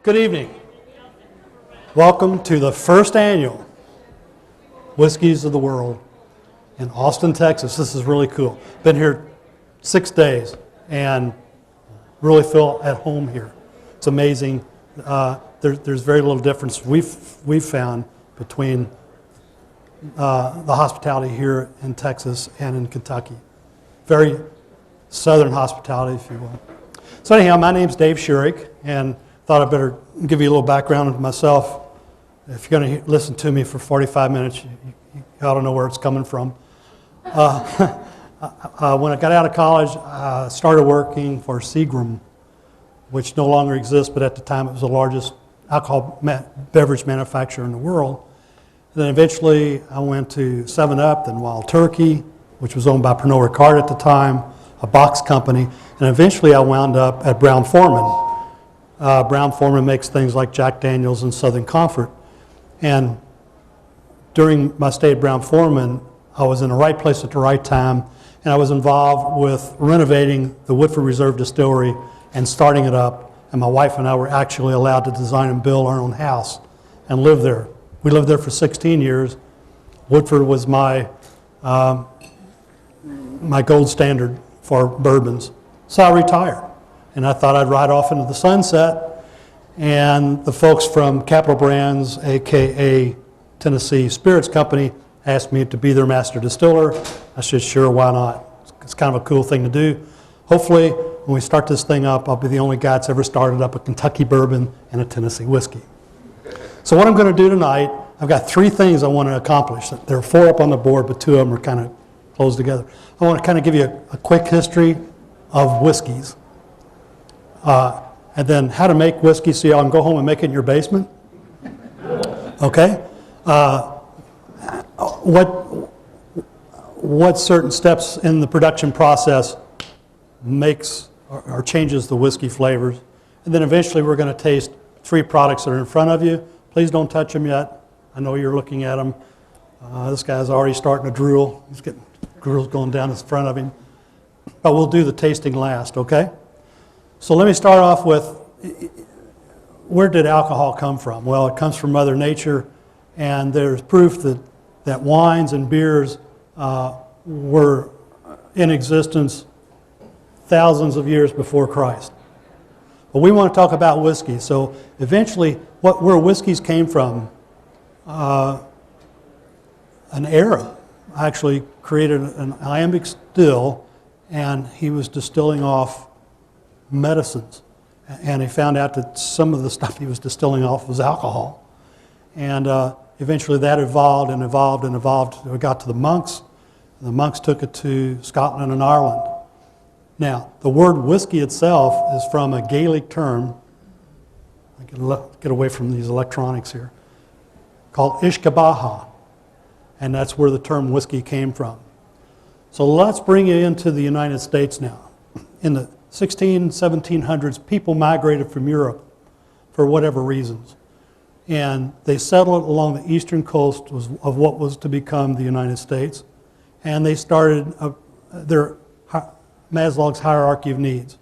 Good evening. Welcome to the first annual Whiskies of the World in Austin, Texas. This is really cool. Been here 6 days and really feel at home here. It's amazing. There's very little difference we've found between the hospitality here in Texas and in Kentucky. Very southern hospitality, if you will. So anyhow, my name's Dave Schuerich, and thought I'd better give you a little background of myself. If you're going to listen to me for 45 minutes, you ought to know where it's coming from. When I got out of college, I started working for Seagram, which no longer exists, but at the time it was the largest alcohol beverage manufacturer in the world. And then eventually I went to 7-Up, then Wild Turkey, which was owned by Pernod Ricard at the time, a box company, and eventually I wound up at Brown-Forman. Brown-Forman makes things like Jack Daniels and Southern Comfort. And during my stay at Brown-Forman, I was in the right place at the right time, and I was involved with renovating the Woodford Reserve Distillery and starting it up. And my wife and I were actually allowed to design and build our own house and live there. We lived there for 16 years. Woodford was my gold standard for bourbons. So I retired, and I thought I'd ride off into the sunset, and the folks from Capital Brands, aka Tennessee Spirits Company, asked me to be their master distiller. I said, sure, why not? It's kind of a cool thing to do. Hopefully, when we start this thing up, I'll be the only guy that's ever started up a Kentucky bourbon and a Tennessee whiskey. So what I'm going to do tonight, I've got 3 things I want to accomplish. There are 4 up on the board, but 2 of them are kind of close together. I want to kind of give you a quick history of whiskeys. And then how to make whiskey so y'all can go home and make it in your basement. Okay? What certain steps in the production process makes or changes the whiskey flavors. And then eventually we're going to taste 3 products that are in front of you. Please don't touch them yet. I know you're looking at them. This guy's already starting to drool. He's getting drools going down in front of him. But we'll do the tasting last, okay? So let me start off with, where did alcohol come from? Well, it comes from Mother Nature, and there's proof that wines and beers were in existence thousands of years before Christ. But we want to talk about whiskey. So eventually, where whiskeys came from, an era actually created an iambic still, and he was distilling off medicines. And he found out that some of the stuff he was distilling off was alcohol. And eventually that evolved and evolved and evolved. We got to the monks. The monks took it to Scotland and Ireland. Now, the word whiskey itself is from a Gaelic term. I can get away from these electronics here. Called Ishkabaha. And that's where the term whiskey came from. So let's bring you into the United States now. In the 1700s, people migrated from Europe for whatever reasons. And they settled along the eastern coast of what was to become the United States. And they started their Maslow's hierarchy of needs.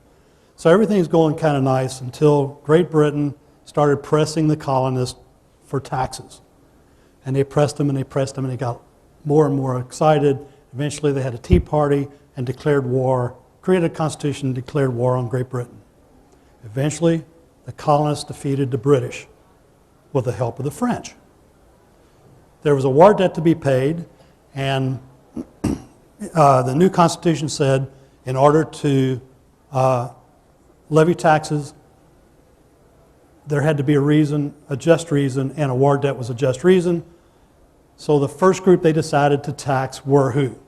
So everything's going kind of nice until Great Britain started pressing the colonists for taxes. And they pressed them and they pressed them, and they got more and more excited. Eventually they had a tea party and declared war, created a constitution and declared war on Great Britain. Eventually, the colonists defeated the British with the help of the French. There was a war debt to be paid, and the new constitution said in order to levy taxes, there had to be a reason, a just reason, and a war debt was a just reason. So the first group they decided to tax were who?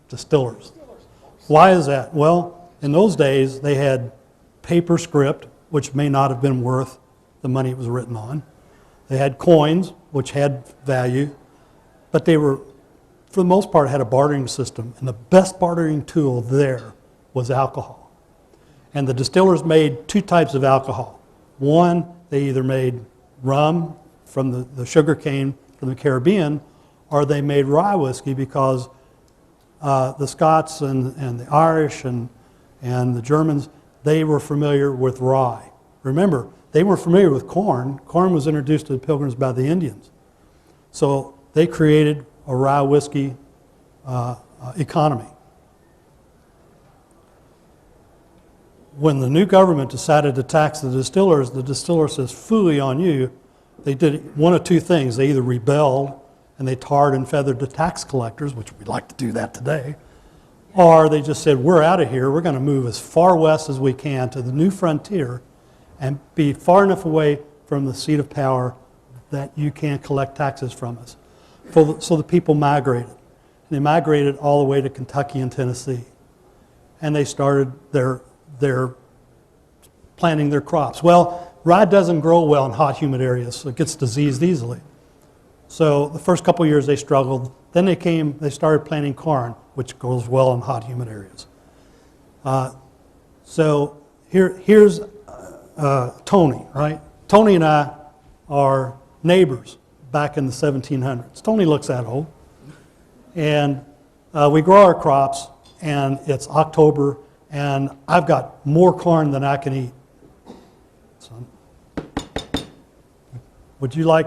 Distillers. Why is that? Well, in those days, they had paper script, which may not have been worth the money it was written on. They had coins, which had value, but they were, for the most part, had a bartering system, and the best bartering tool there was alcohol. And the distillers made 2 types of alcohol. One, they either made rum from the sugar cane from the Caribbean, or they made rye whiskey because the Scots and the Irish and the Germans, they were familiar with rye. Remember, they were familiar with corn. Corn was introduced to the Pilgrims by the Indians. So they created a rye whiskey economy. When the new government decided to tax the distiller says, "Phooey on you." They did one of two things. They either rebelled and they tarred and feathered the tax collectors, which we'd like to do that today, or they just said, "We're out of here. We're going to move as far west as we can to the new frontier and be far enough away from the seat of power that you can't collect taxes from us." So the people migrated. They migrated all the way to Kentucky and Tennessee. And they started their planting their crops. Well, rye doesn't grow well in hot, humid areas, so it gets diseased easily. So the first couple of years they struggled. Then they started planting corn, which grows well in hot, humid areas. So here's Tony, right? Tony and I are neighbors back in the 1700s. Tony looks that old. And we grow our crops, and it's October, and I've got more corn than I can eat. So,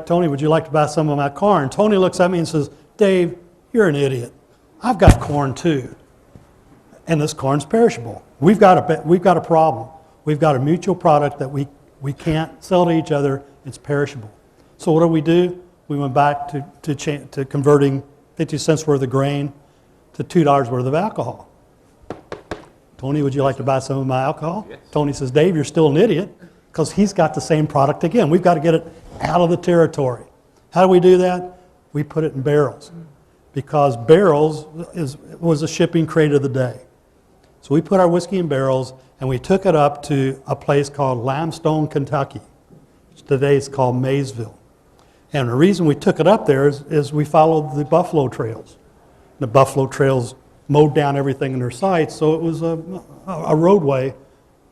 Tony, would you like to buy some of my corn? Tony looks at me and says, "Dave, you're an idiot. I've got corn too. And this corn's perishable. We've got a problem. We've got a mutual product that we can't sell to each other. It's perishable." So what do? We went back to converting 50 cents worth of grain to $2 worth of alcohol. "Tony, would you like to buy some of my alcohol?" Yes. Tony says, "Dave, you're still an idiot," because he's got the same product again. We've got to get it out of the territory. How do we do that? We put it in barrels, because barrels was a shipping crate of the day. So we put our whiskey in barrels, and we took it up to a place called Limestone, Kentucky, which today is called Maysville. And the reason we took it up there is we followed the buffalo trails. The buffalo trails mowed down everything in their sight, so it was a roadway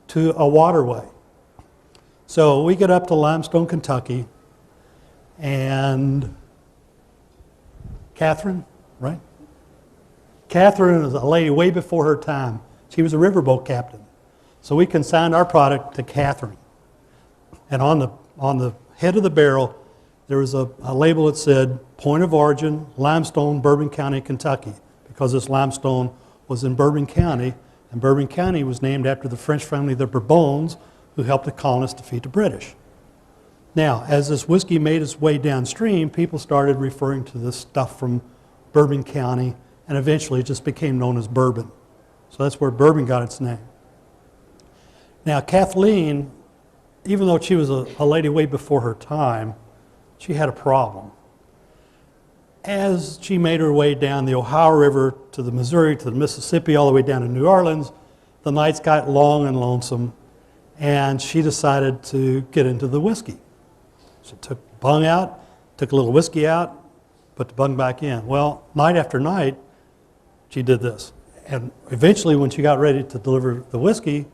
to a waterway. So we get up to Limestone, Kentucky, and Catherine, right? Catherine is a lady way before her time. She was a riverboat captain. So we consigned our product to Catherine. And on the head of the barrel, there was a label that said, "Point of origin, limestone, Bourbon County, Kentucky," because this limestone was in Bourbon County, and Bourbon County was named after the French family, the Bourbons, who helped the colonists defeat the British. Now, as this whiskey made its way downstream, people started referring to this stuff from Bourbon County, and eventually it just became known as bourbon. So that's where bourbon got its name. Now, Kathleen, even though she was a lady way before her time, she had a problem. As she made her way down the Ohio River to the Missouri, to the Mississippi, all the way down to New Orleans, the nights got long and lonesome, and she decided to get into the whiskey. She took the bung out, took a little whiskey out, put the bung back in. Well, night after night, she did this. And eventually, when she got ready to deliver the whiskey,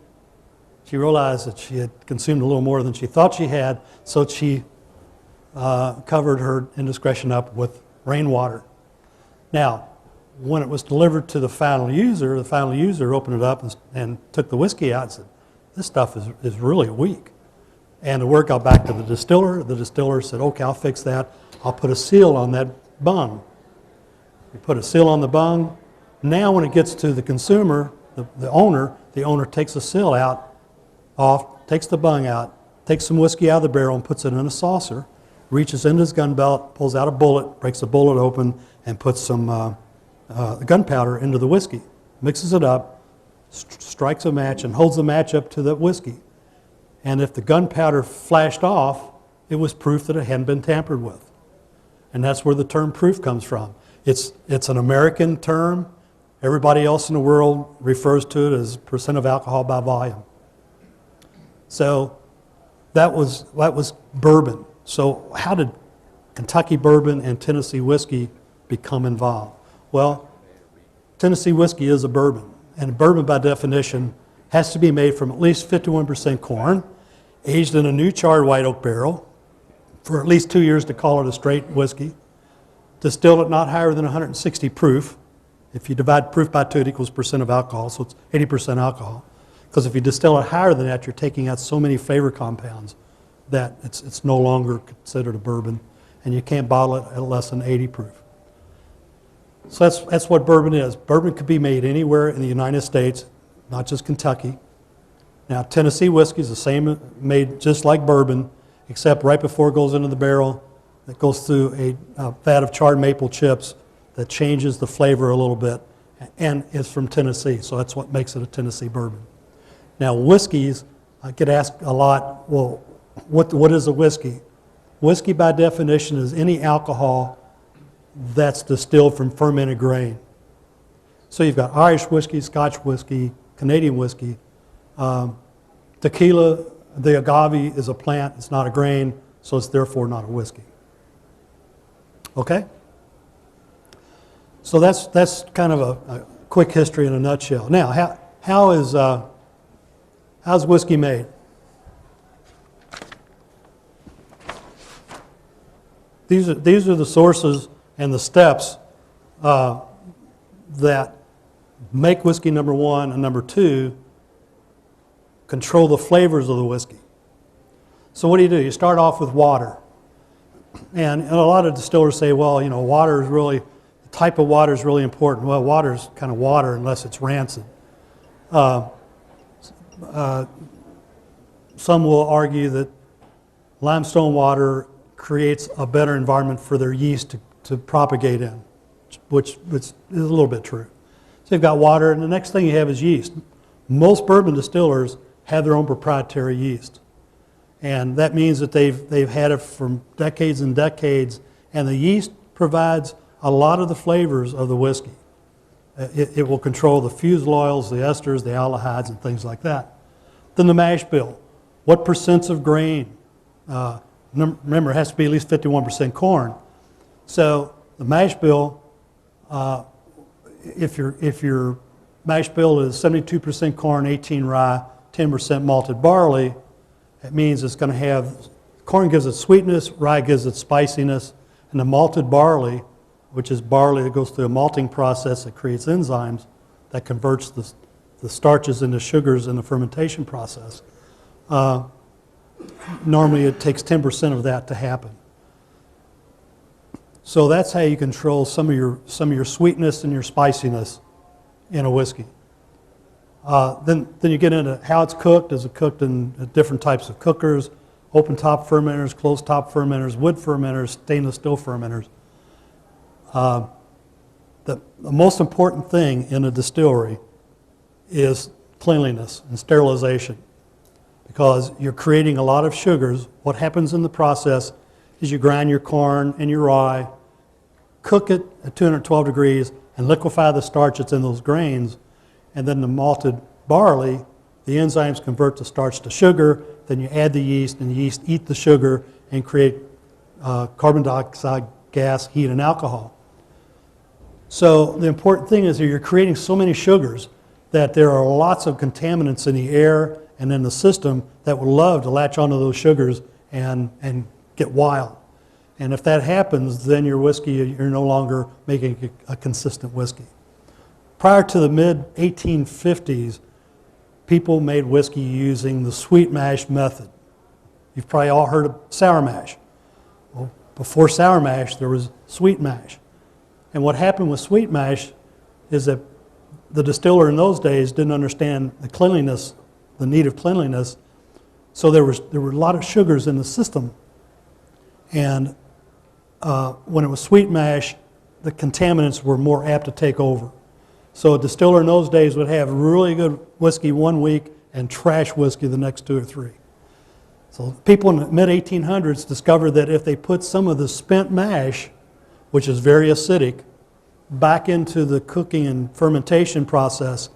she realized that she had consumed a little more than she thought she had, so she covered her indiscretion up with rainwater. Now, when it was delivered to the final user opened it up and took the whiskey out and said, "This stuff is really weak." And the word got back to the distiller. The distiller said, "Okay, I'll fix that. I'll put a seal on that bung." You put a seal on the bung. Now when it gets to the consumer, the owner takes the seal off, takes the bung out, takes some whiskey out of the barrel and puts it in a saucer, reaches into his gun belt, pulls out a bullet, breaks the bullet open, and puts some gunpowder into the whiskey, mixes it up, strikes a match, and holds the match up to the whiskey. And if the gunpowder flashed off, it was proof that it hadn't been tampered with. And that's where the term proof comes from. It's an American term. Everybody else in the world refers to it as percent of alcohol by volume. So that was bourbon. So how did Kentucky bourbon and Tennessee whiskey become involved? Well, Tennessee whiskey is a bourbon. And bourbon, by definition, has to be made from at least 51% corn, aged in a new charred white oak barrel for at least 2 years to call it a straight whiskey, distilled at not higher than 160 proof. If you divide proof by 2, it equals percent of alcohol, so it's 80% alcohol. Because if you distill it higher than that, you're taking out so many flavor compounds that it's no longer considered a bourbon, and you can't bottle it at less than 80 proof. So that's what bourbon is. Bourbon could be made anywhere in the United States, not just Kentucky. Now, Tennessee whiskey is the same, made just like bourbon, except right before it goes into the barrel, it goes through a vat of charred maple chips that changes the flavor a little bit, and it's from Tennessee, so that's what makes it a Tennessee bourbon. Now, whiskeys, I get asked a lot, well, what is a whiskey? Whiskey, by definition, is any alcohol that's distilled from fermented grain. So you've got Irish whiskey, Scotch whiskey, Canadian whiskey. Tequila, the agave is a plant, it's not a grain, so it's therefore not a whiskey. Okay? So that's kind of a quick history in a nutshell. Now, how's whiskey made? These are the sources and the steps that make whiskey number one, and number two, control the flavors of the whiskey. So what do? You start off with water. And a lot of distillers say, well, you know, water is really, the type of water is really important. Well, water is kind of water unless it's rancid. Some will argue that limestone water creates a better environment for their yeast to propagate in, which is a little bit true. So you've got water, and the next thing you have is yeast. Most bourbon distillers have their own proprietary yeast. And that means that they've had it from decades and decades, and the yeast provides a lot of the flavors of the whiskey. It will control the fusel oils, the esters, the aldehydes, and things like that. Then the mash bill. What percents of grain? Remember, it has to be at least 51% corn. So the mash bill, if your mash bill is 72% corn, 18 rye, 10% malted barley, it means it's going to have, corn gives it sweetness, rye gives it spiciness, and the malted barley, which is barley that goes through a malting process that creates enzymes that converts the starches into sugars in the fermentation process. Normally it takes 10% of that to happen. So that's how you control some of your sweetness and your spiciness in a whiskey. Then you get into how it's cooked. Is it cooked in different types of cookers? Open top fermenters, closed top fermenters, wood fermenters, stainless steel fermenters. The most important thing in a distillery is cleanliness and sterilization, because you're creating a lot of sugars. What happens in the process is you grind your corn and your rye, cook it at 212 degrees, and liquefy the starch that's in those grains. And then the malted barley, the enzymes convert the starch to sugar. Then you add the yeast, and the yeast eat the sugar and create carbon dioxide gas, heat, and alcohol. So the important thing is that you're creating so many sugars that there are lots of contaminants in the air and in the system that would love to latch onto those sugars and get wild. And if that happens, then your whiskey, you're no longer making a consistent whiskey. Prior to the mid-1850s, people made whiskey using the sweet mash method. You've probably all heard of sour mash. Well, before sour mash, there was sweet mash. And what happened with sweet mash is that the distiller in those days didn't understand the cleanliness, the need of cleanliness, so there were a lot of sugars in the system. And when it was sweet mash, the contaminants were more apt to take over. So a distiller in those days would have really good whiskey one week and trash whiskey the next 2 or 3. So people in the mid-1800s discovered that if they put some of the spent mash, which is very acidic, back into the cooking and fermentation process,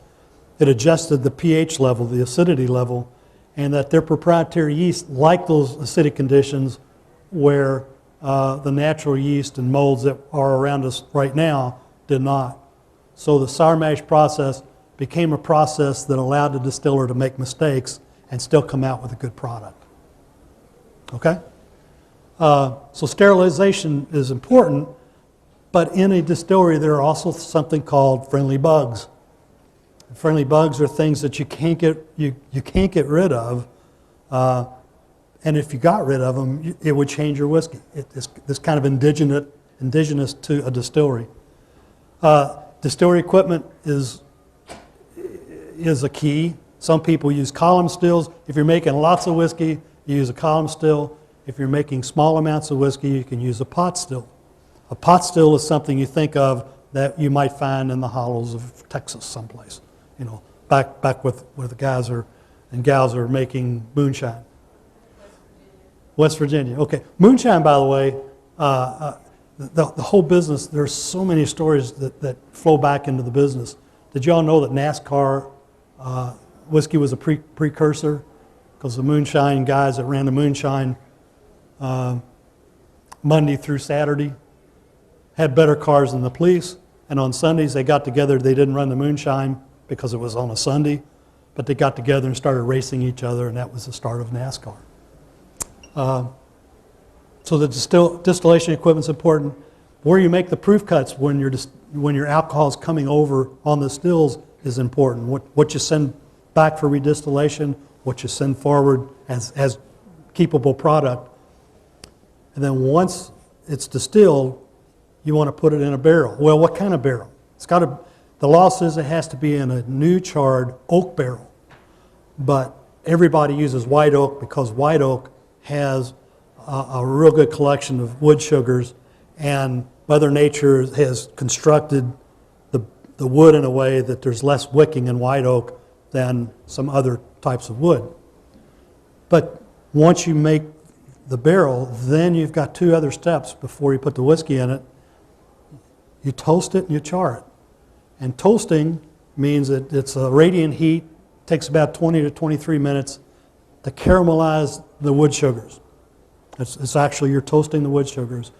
it adjusted the pH level, the acidity level, and that their proprietary yeast liked those acidic conditions where the natural yeast and molds that are around us right now did not. So the sour mash process became a process that allowed the distiller to make mistakes and still come out with a good product. Okay? So sterilization is important, but in a distillery there are also something called friendly bugs. Friendly bugs are things that you can't get rid of And if you got rid of them, it would change your whiskey. It's kind of indigenous to a distillery. Distillery equipment is a key. Some people use column stills. If you're making lots of whiskey, you use a column still. If you're making small amounts of whiskey, you can use a pot still. A pot still is something you think of that you might find in the hollows of Texas someplace, back with where the guys and gals are making moonshine. West Virginia. Okay. Moonshine, by the way, the whole business, there's so many stories that flow back into the business. Did y'all know that NASCAR whiskey was a precursor? Because the moonshine guys that ran the moonshine Monday through Saturday had better cars than the police. And on Sundays they got together. They didn't run the moonshine because it was on a Sunday, but they got together and started racing each other, and that was the start of NASCAR. So the distillation equipment's important. Where you make the proof cuts when your alcohol is coming over on the stills is important. What you send back for redistillation, what you send forward as keepable product. And then once it's distilled, you want to put it in a barrel. Well, what kind of barrel? The law says it has to be in a new charred oak barrel. But everybody uses white oak because white oak has a real good collection of wood sugars, and Mother Nature has constructed the wood in a way that there's less wicking in white oak than some other types of wood. But once you make the barrel, then you've got two other steps before you put the whiskey in it. You toast it and you char it. And toasting means that it's a radiant heat, takes about 20 to 23 minutes to caramelize the wood sugars. It's actually, you're toasting the wood sugars.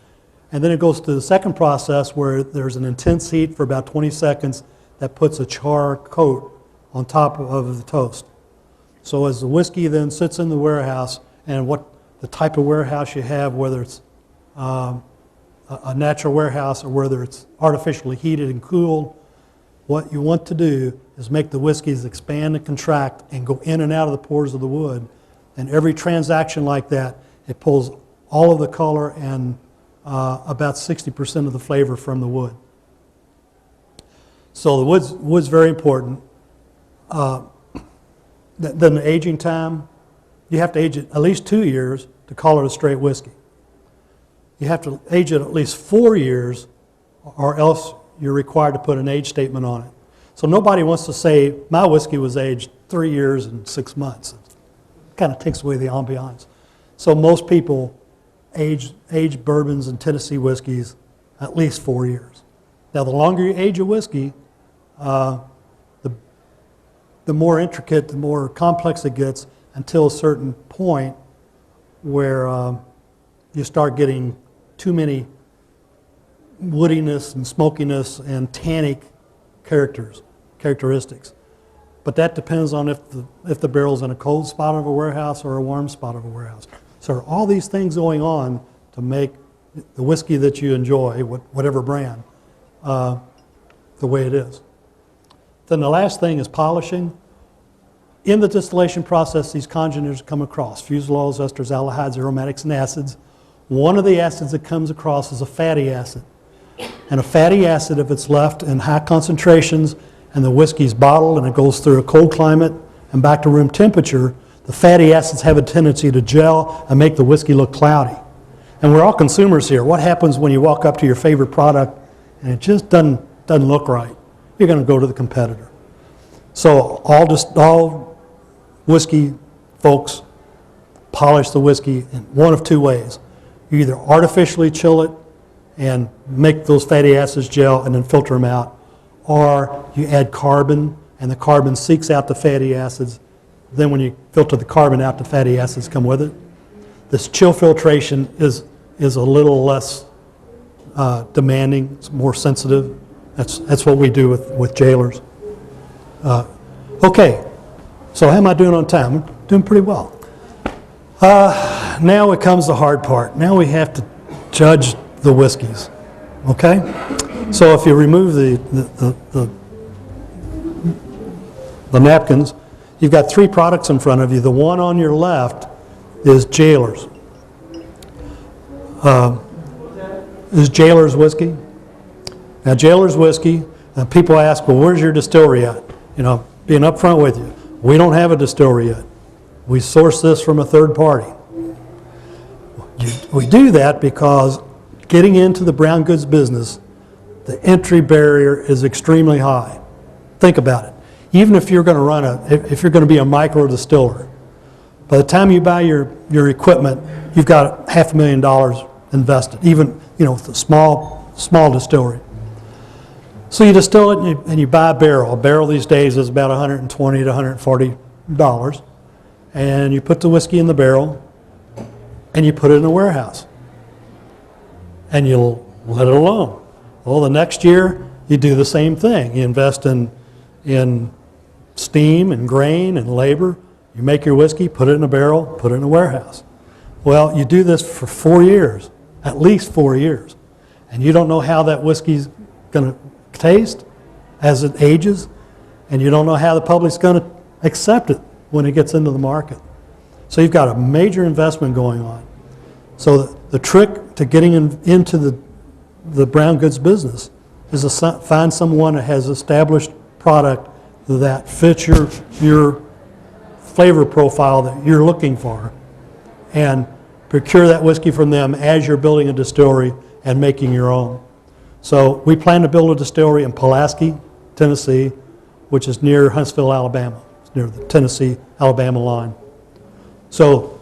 And then it goes to the second process where there's an intense heat for about 20 seconds that puts a char coat on top of the toast. So as the whiskey then sits in the warehouse, and what the type of warehouse you have, whether it's a natural warehouse or whether it's artificially heated and cooled, what you want to do is make the whiskeys expand and contract and go in and out of the pores of the wood. And every transaction like that, it pulls all of the color and about 60% of the flavor from the wood. So the wood's very important. Then the aging time, you have to age it at least 2 years to call it a straight whiskey. You have to age it at least 4 years, or else you're required to put an age statement on it. So nobody wants to say, my whiskey was aged 3 years and 6 months. It kind of takes away the ambiance. So most people age bourbons and Tennessee whiskeys at least 4 years. Now, the longer you age a whiskey, the more intricate, the more complex it gets, until a certain point where you start getting too many woodiness and smokiness and tannic characteristics. But that depends on if the barrel's in a cold spot of a warehouse or a warm spot of a warehouse. So there are all these things going on to make the whiskey that you enjoy, whatever brand, the way it is. Then the last thing is polishing. In the distillation process, these congeners come across: fuselols, esters, aldehydes, aromatics, and acids. One of the acids that comes across is a fatty acid. And a fatty acid, if it's left in high concentrations and the whiskey's bottled and it goes through a cold climate and back to room temperature, the fatty acids have a tendency to gel and make the whiskey look cloudy. And we're all consumers here. What happens when you walk up to your favorite product and it just doesn't look right? You're going to go to the competitor. So all whiskey folks polish the whiskey in one of two ways. You either artificially chill it and make those fatty acids gel and then filter them out, or you add carbon and the carbon seeks out the fatty acids. Then when you filter the carbon out, the fatty acids come with it. This chill filtration is a little less demanding, it's more sensitive. That's what we do with jailers. Okay, so how am I doing on time? I'm doing pretty well. Now it comes the hard part. Now we have to judge the whiskeys. Okay? So if you remove the napkins, you've got three products in front of you. The one on your left is Jailers. Is Jailers whiskey. Now, Jailers whiskey, people ask, well, where's your distillery at? You know, being upfront with you, we don't have a distillery yet. We source this from a third party. We do that because getting into the brown goods business, the entry barrier is extremely high. Think about it. Even if you're going to if you're going to be a micro distiller, by the time you buy your equipment, you've got $500,000 invested, even, you know, with a small distillery. So you distill it and you buy a barrel. A barrel these days is about $120 to $140. And you put the whiskey in the barrel and you put it in a warehouse. And you'll let it alone. Well, the next year you do the same thing. You invest in steam and grain and labor. You make your whiskey, put it in a barrel, put it in a warehouse. Well, you do this for 4 years, at least 4 years. And you don't know how that whiskey's going to taste as it ages, and you don't know how the public's going to accept it when it gets into the market. So you've got a major investment going on. So the trick to getting into the brown goods business is to find someone that has established product that fits your flavor profile that you're looking for, and procure that whiskey from them as you're building a distillery and making your own. So we plan to build a distillery in Pulaski, Tennessee, which is near Huntsville, Alabama. It's near the Tennessee-Alabama line. So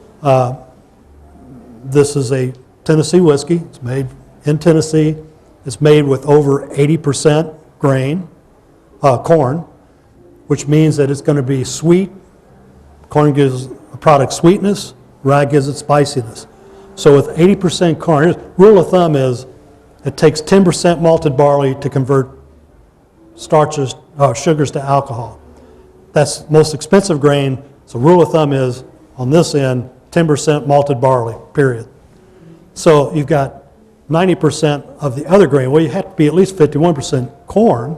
this is a Tennessee whiskey. It's made in Tennessee. It's made with over 80% corn, which means that it's going to be sweet. Corn gives a product sweetness, rye gives it spiciness. So with 80% corn, rule of thumb is it takes 10% malted barley to convert starches, sugars to alcohol. That's most expensive grain, so rule of thumb is, on this end, 10% malted barley, period. So you've got 90% of the other grain. Well, you have to be at least 51% corn,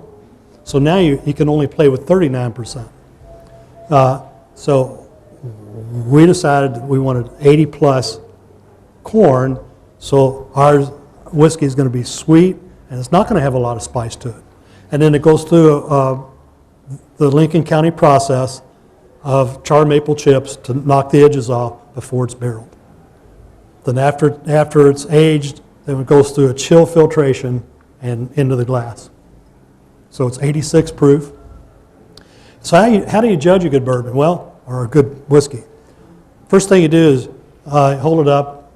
so now you can only play with 39%. So we decided that we wanted 80 plus corn, so our whiskey is going to be sweet, and it's not going to have a lot of spice to it. And then it goes through the Lincoln County process of charred maple chips to knock the edges off before it's barreled. Then after it's aged, then it goes through a chill filtration and into the glass. So it's 86 proof. So how do you judge a good bourbon? Well, or a good whiskey? First thing you do is hold it up,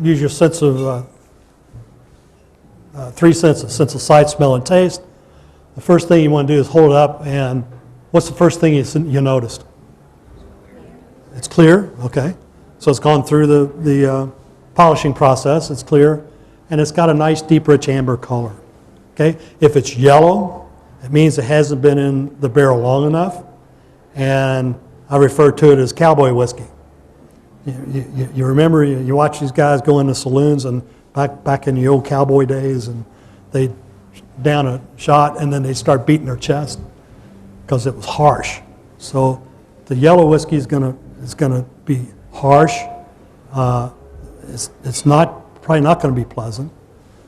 use your sense of three senses, sense of sight, smell, and taste. The first thing you want to do is hold it up, and what's the first thing you noticed? It's clear, okay. So it's gone through the polishing process, it's clear, and it's got a nice deep rich amber color, okay. If it's yellow, it means it hasn't been in the barrel long enough, and I refer to it as cowboy whiskey. You remember, you watch these guys go into saloons, and back in the old cowboy days, and they down a shot and then they start beating their chest because it was harsh. So the yellow whiskey is gonna be harsh. It's probably not going to be pleasant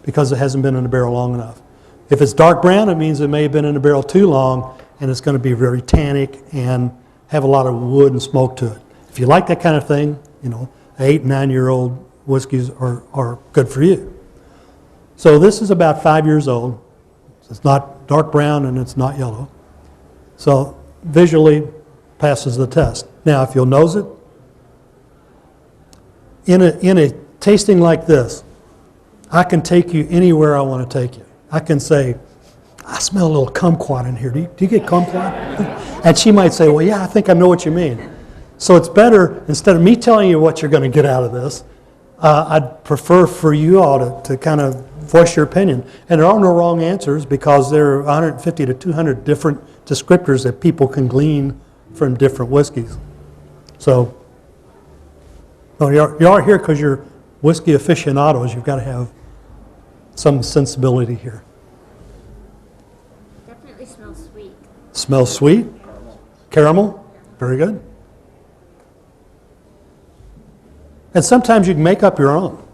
because it hasn't been in the barrel long enough. If it's dark brown, it means it may have been in the barrel too long, and it's going to be very tannic and have a lot of wood and smoke to it. If you like that kind of thing, 8, 9-year-old whiskeys are good for you. So this is about 5 years old. It's not dark brown and it's not yellow. So visually passes the test. Now, if you'll nose it, in a tasting like this, I can take you anywhere I want to take you. I can say, I smell a little kumquat in here. Do you get kumquat? And she might say, well, yeah, I think I know what you mean. So it's better, instead of me telling you what you're going to get out of this, I'd prefer for you all to kind of voice your opinion. And there are no wrong answers because there are 150 to 200 different descriptors that people can glean from different whiskeys. So you are here because you're whiskey aficionados. You've got to have some sensibility here. Definitely smells sweet. Smells sweet? Caramel? Very good. And sometimes you can make up your own.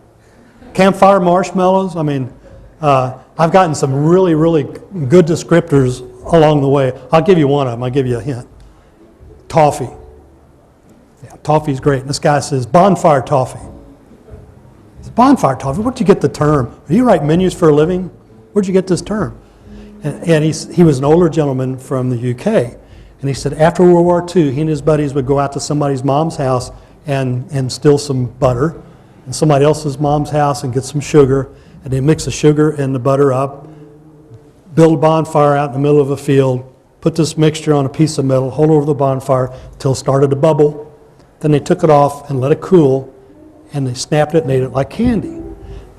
Campfire marshmallows, I mean, I've gotten some really, really good descriptors along the way. I'll give you one of them, I'll give you a hint. Toffee. Yeah, toffee's great. And this guy says, bonfire toffee. It's bonfire toffee, where'd you get the term? Do you write menus for a living? Where'd you get this term? And he was an older gentleman from the UK. And he said after World War II, he and his buddies would go out to somebody's mom's house and steal some butter, and somebody else's mom's house and get some sugar, and they mix the sugar and the butter up, build a bonfire out in the middle of a field, put this mixture on a piece of metal, hold over the bonfire until it started to bubble. Then they took it off and let it cool, and they snapped it and ate it like candy.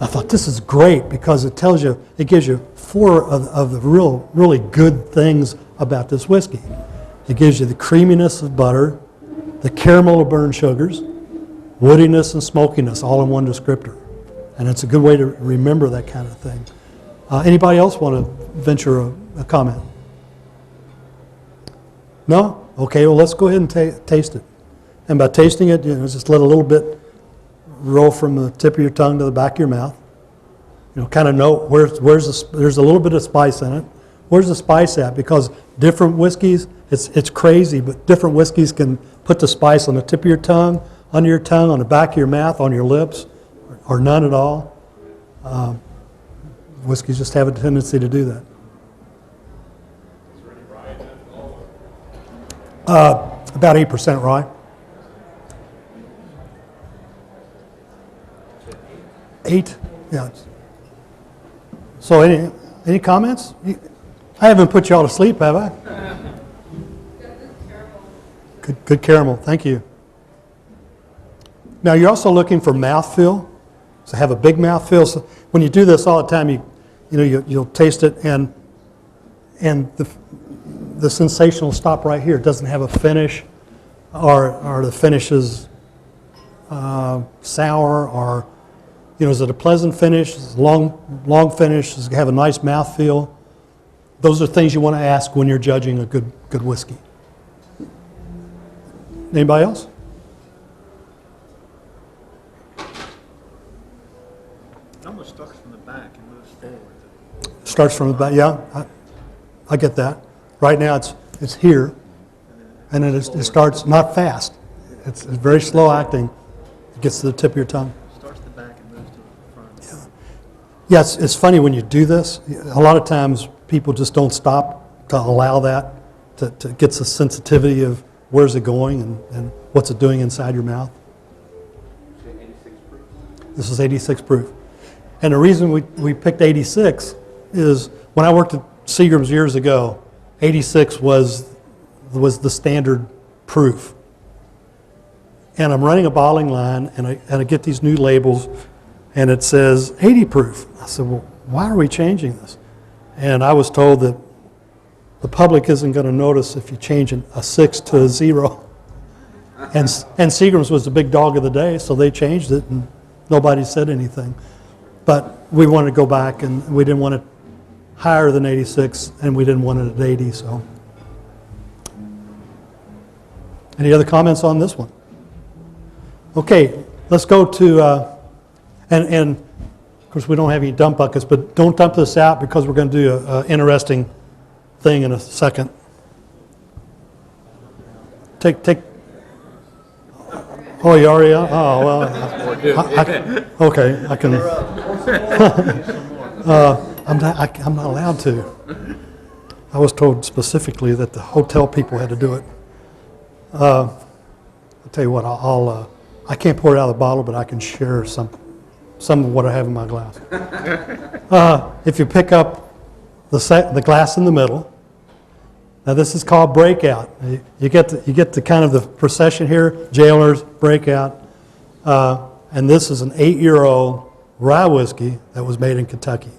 I thought, this is great because it tells you, it gives you four of the really good things about this whiskey. It gives you the creaminess of butter, the caramel of burned sugars, woodiness and smokiness, all in one descriptor. And it's a good way to remember that kind of thing. Anybody else want to venture a comment? No? Okay, well, let's go ahead and taste it. And by tasting it, just let a little bit roll from the tip of your tongue to the back of your mouth. Kind of know there's a little bit of spice in it. Where's the spice at? Because different whiskeys, it's crazy, but different whiskeys can put the spice on the tip of your tongue, under your tongue, on the back of your mouth, on your lips, or none at all. Whiskeys just have a tendency to do that. About 8% rye. 8? Yeah. So any comments? I haven't put you all to sleep, have I? Good caramel. Thank you. Now you're also looking for mouthfeel. So have a big mouthfeel. So when you do this all the time, you'll taste it, and the sensation will stop right here. It doesn't have a finish, or the finish is sour, or is it a pleasant finish? Is it a long finish? Does it have a nice mouthfeel? Those are things you want to ask when you're judging a good whiskey. Anybody else? It almost starts from the back and moves forward. Starts from the back, yeah. I get that. Right now it's here, and then it starts not fast. It's very slow acting. It gets to the tip of your tongue. Starts the back and moves to the front. Yeah, it's funny when you do this. A lot of times people just don't stop to allow that to get the sensitivity of where's it going and what's it doing inside your mouth. 86 proof? This is 86 proof. And the reason we picked 86 is when I worked at Seagram's years ago, 86 was the standard proof. And I'm running a bottling line, and I get these new labels, and it says 80 proof. I said, well, why are we changing this? And I was told that the public isn't going to notice if you change a 6 to a 0. And Seagram's was the big dog of the day, so they changed it, and nobody said anything. But we wanted to go back, and we didn't want it higher than 86, and we didn't want it at 80. So, any other comments on this one? Okay, let's go to, and of course we don't have any dump buckets, but don't dump this out because we're going to do an interesting thing in a second. Take. Oh, you already are? Oh, well. Okay, I can. I'm not allowed to. I was told specifically that the hotel people had to do it. I'll tell you what, I can't pour it out of the bottle, but I can share some of what I have in my glass. If you pick up the glass in the middle, now this is called breakout. You get the kind of the procession here, jailers, breakout, and this is an 8-year-old rye whiskey that was made in Kentucky.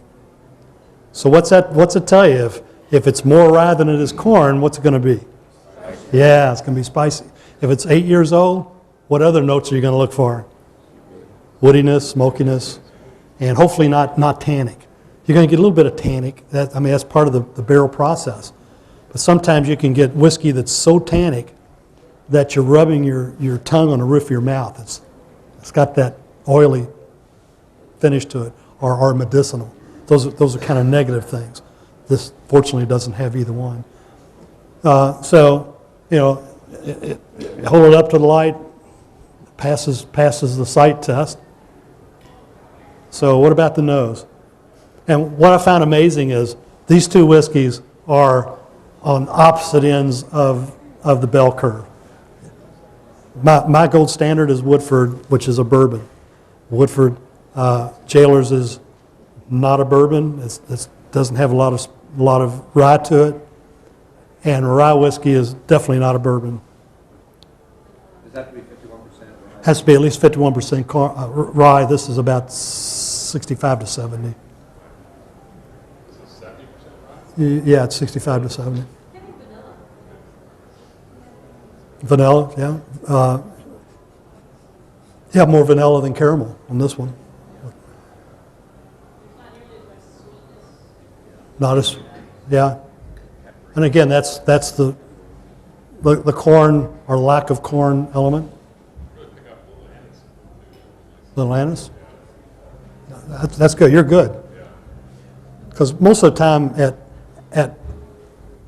So what's it tell you? If it's more rye than it is corn, what's it going to be? Spicy. Yeah, it's going to be spicy. If it's 8 years old, what other notes are you going to look for? Woodiness, smokiness, and hopefully not tannic. You're going to get a little bit of tannic. That's part of the barrel process. But sometimes you can get whiskey that's so tannic that you're rubbing your tongue on the roof of your mouth. It's got that oily finish to it, or medicinal. Those are kind of negative things. This fortunately doesn't have either one. So, you know, hold it up to the light, passes the sight test. So what about the nose? And what I found amazing is these two whiskeys are on opposite ends of the bell curve. My gold standard is Woodford, which is a bourbon. Woodford Jailers is not a bourbon. It doesn't have a lot of rye to it. And rye whiskey is definitely not a bourbon. Does that have to be 51%? Has to be at least 51% rye. This is about 65 to 70. Is it 70% rye? Yeah, it's 65 to 70. Vanilla, yeah. Yeah, more vanilla than caramel on this one. Not as, yeah. And again, that's the corn or lack of corn element. Little anise. That's good. You're good. Because most of the time at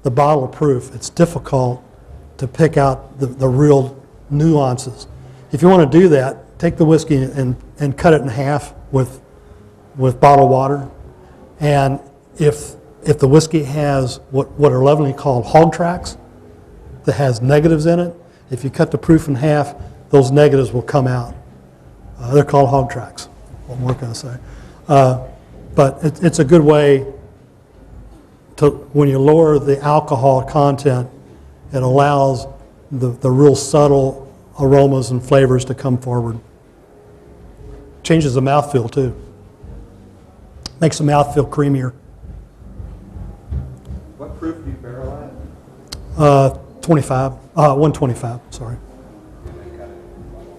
the bottle of proof, it's difficult to pick out the real nuances. If you want to do that, take the whiskey and cut it in half with bottled water. And if the whiskey has what are lovingly called hog tracks, that has negatives in it, if you cut the proof in half, those negatives will come out. They're called hog tracks, what I'm going to say. But it's a good way to, when you lower the alcohol content, it allows the real subtle aromas and flavors to come forward. Changes the mouthfeel too. Makes the mouthfeel creamier. What proof do you barrel at? 125, sorry.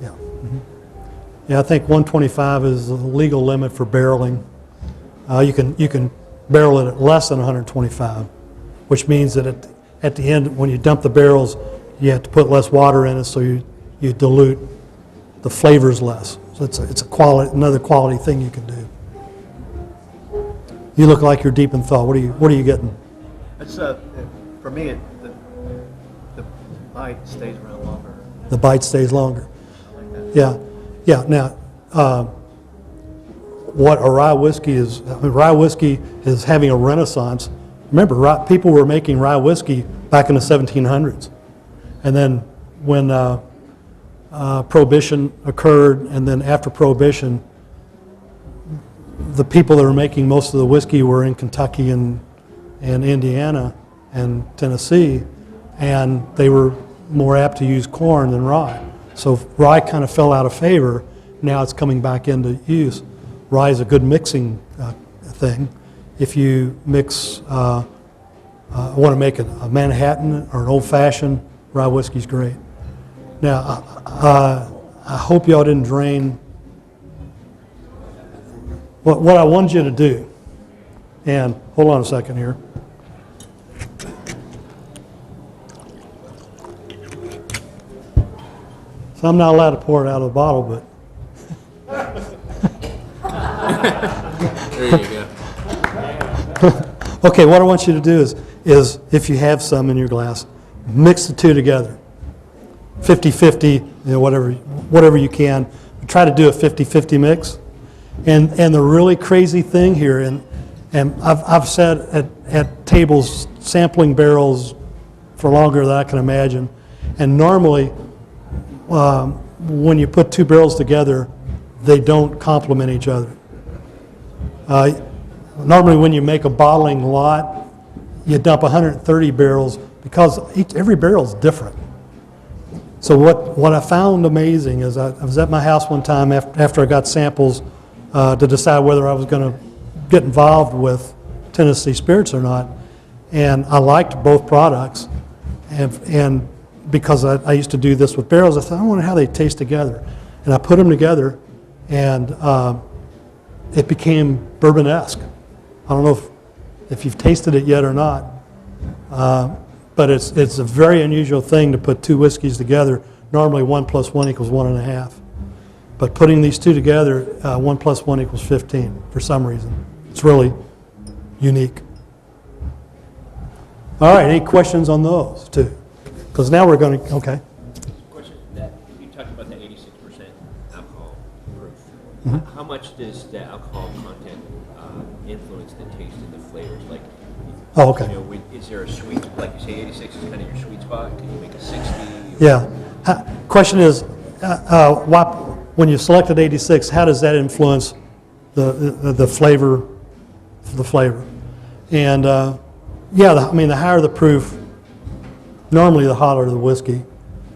Yeah. Mhm. Yeah, I think 125 is the legal limit for barreling. You can barrel it at less than 125, which means that at the end, when you dump the barrels, you have to put less water in it, so you dilute the flavors less. So it's another quality thing you can do. You look like you're deep in thought. What are you getting? It's for me, the bite stays around longer. The bite stays longer. I like that. Yeah. Now, what a rye whiskey is, rye whiskey is having a renaissance. Remember, people were making rye whiskey back in the 1700s. And then when Prohibition occurred, and then after Prohibition, the people that were making most of the whiskey were in Kentucky and Indiana and Tennessee, and they were more apt to use corn than rye. So rye kind of fell out of favor. Now it's coming back into use. Rye is a good mixing thing. If you mix, want to make a Manhattan or an old-fashioned, rye whiskey's great. Now, I hope y'all didn't drain. What I wanted you to do, and hold on a second here. So I'm not allowed to pour it out of the bottle, but There you go. okay, what I want you to do is if you have some in your glass, mix the two together. 50-50, whatever you can. Try to do a 50-50 mix. And the really crazy thing here, and I've sat at tables sampling barrels for longer than I can imagine, and normally when you put two barrels together, they don't complement each other. Normally when you make a bottling lot, you dump 130 barrels because every barrel is different. So what I found amazing is I was at my house one time after I got samples to decide whether I was going to get involved with Tennessee Spirits or not, and I liked both products, and because I used to do this with barrels, I thought, I wonder how they taste together, and I put them together, and it became bourbon-esque. I don't know if you've tasted it yet or not. But it's a very unusual thing to put two whiskeys together. Normally 1 + 1 = 1.5. But putting these two together, 1 plus 1 equals 15 for some reason. It's really unique. All right, any questions on those two? Because now we're going to, okay. Question, you talked about the 86% alcohol proof. Mm-hmm. How much does the alcohol content influence the taste and the flavors? Like, Oh, okay. Is there a sweet, like you say 86 is kind of your sweet spot? Can you make a 60? Yeah. Question is, when you selected 86, how does that influence the flavor? The flavor, and the higher the proof, normally the hotter the whiskey,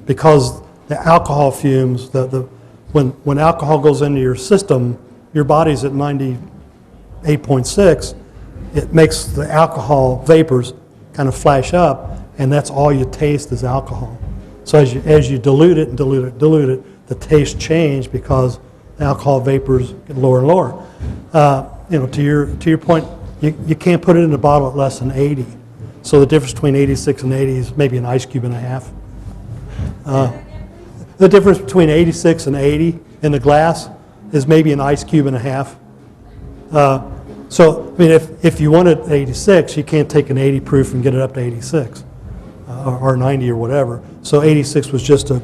because the alcohol fumes. When alcohol goes into your system, your body's at 98.6. It makes the alcohol vapors kind of flash up, and that's all you taste is alcohol. So as you dilute it and dilute it, the taste change because the alcohol vapors get lower and lower. To your point, you can't put it in a bottle at less than 80. So the difference between 86 and 80 is maybe an ice cube and a half. The difference between 86 and 80 in the glass is maybe an ice cube and a half. If you want it at 86, you can't take an 80 proof and get it up to 86 or 90 or whatever. So 86 was just a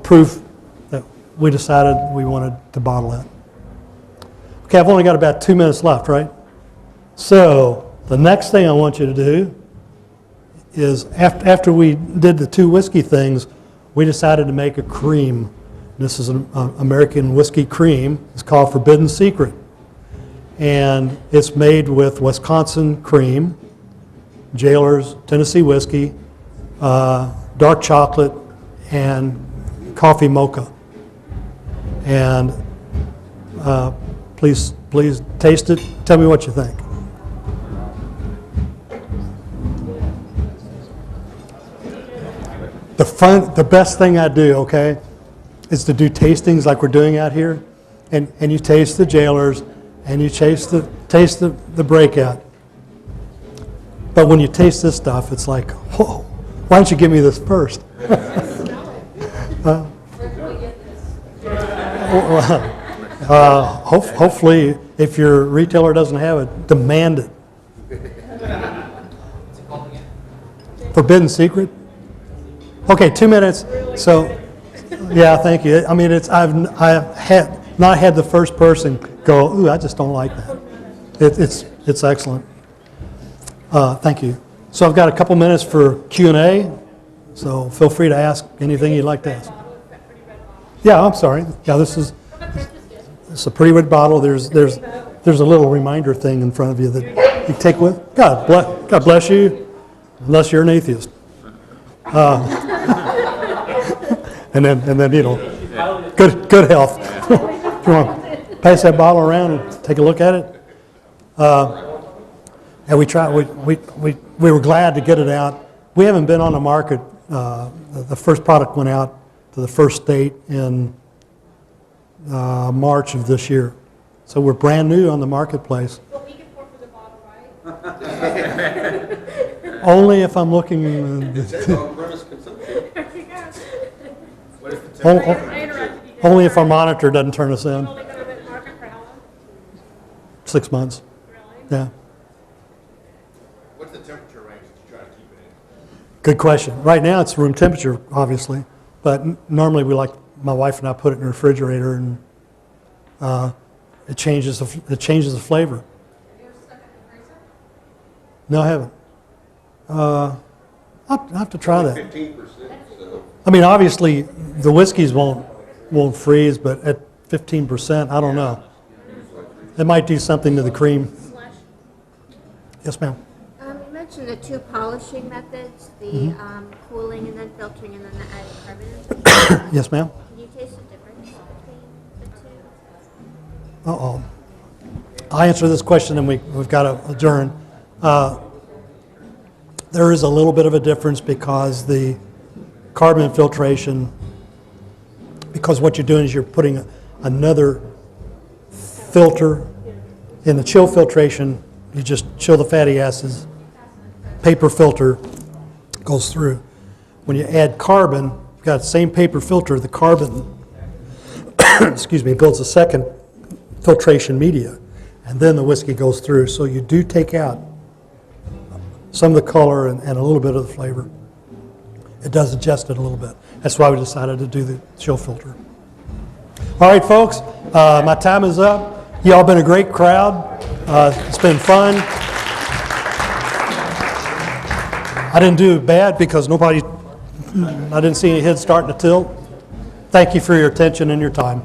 proof that we decided we wanted to bottle at. Okay, I've only got about 2 minutes left, right? So the next thing I want you to do is after we did the 2 whiskey things, we decided to make a cream. This is an American whiskey cream. It's called Forbidden Secret. And it's made with Wisconsin cream, Jailers, Tennessee whiskey, dark chocolate, and coffee mocha. And please taste it. Tell me what you think. The best thing I do, okay, is to do tastings like we're doing out here, and you taste the Jailers, and you taste the Breakout. But when you taste this stuff, it's like, whoa, why don't you give me this first? Hopefully, if your retailer doesn't have it, demand it. Forbidden Secret? Okay, 2 minutes. So, yeah, thank you. I mean, I've not had the first person go, ooh, I just don't like that. It's excellent. Thank you. So I've got a couple minutes for Q&A. So feel free to ask anything you'd like to ask. Yeah, I'm sorry. Yeah, it's a pretty red bottle. There's a little reminder thing in front of you that you take with. God bless you, unless you're an atheist. And then good health. If you want to pass that bottle around and take a look at it. And we were glad to get it out. We haven't been on the market. The first product went out to the first state in March of this year. So we're brand new on the marketplace. But we can pour for the bottle, right? Only if I'm looking. On-premise consumption. What if it's I interrupted you. Only if our monitor doesn't turn us in. Only got it at market for how long? 6 months. Really? Yeah. What's the temperature range that you try to keep it in? Good question. Right now it's room temperature, obviously, but normally my wife and I put it in the refrigerator, and it changes the flavor. You're stuck in the freezer? No, I haven't. I'll have to try that. 15%, so. I mean, obviously the whiskeys won't freeze, but at 15%, I don't know. It might do something to the cream. Slush? Yes, ma'am. You mentioned the 2 polishing methods, the cooling and then filtering and then the added carbon. Yes, ma'am. Can you taste the difference between the 2? Uh-oh. I'll answer this question and we've got to adjourn. There is a little bit of a difference because the carbon filtration, because what you're doing is you're putting another filter. In the chill filtration, you just chill the fatty acids, paper filter goes through. When you add carbon, you've got the same paper filter, the carbon, excuse me, builds a second filtration media, and then the whiskey goes through. So you do take out some of the color and a little bit of the flavor. It does adjust it a little bit. That's why we decided to do the chill filter. All right, folks, my time is up. Y'all been a great crowd. It's been fun. I didn't do bad because I didn't see any heads starting to tilt. Thank you for your attention and your time.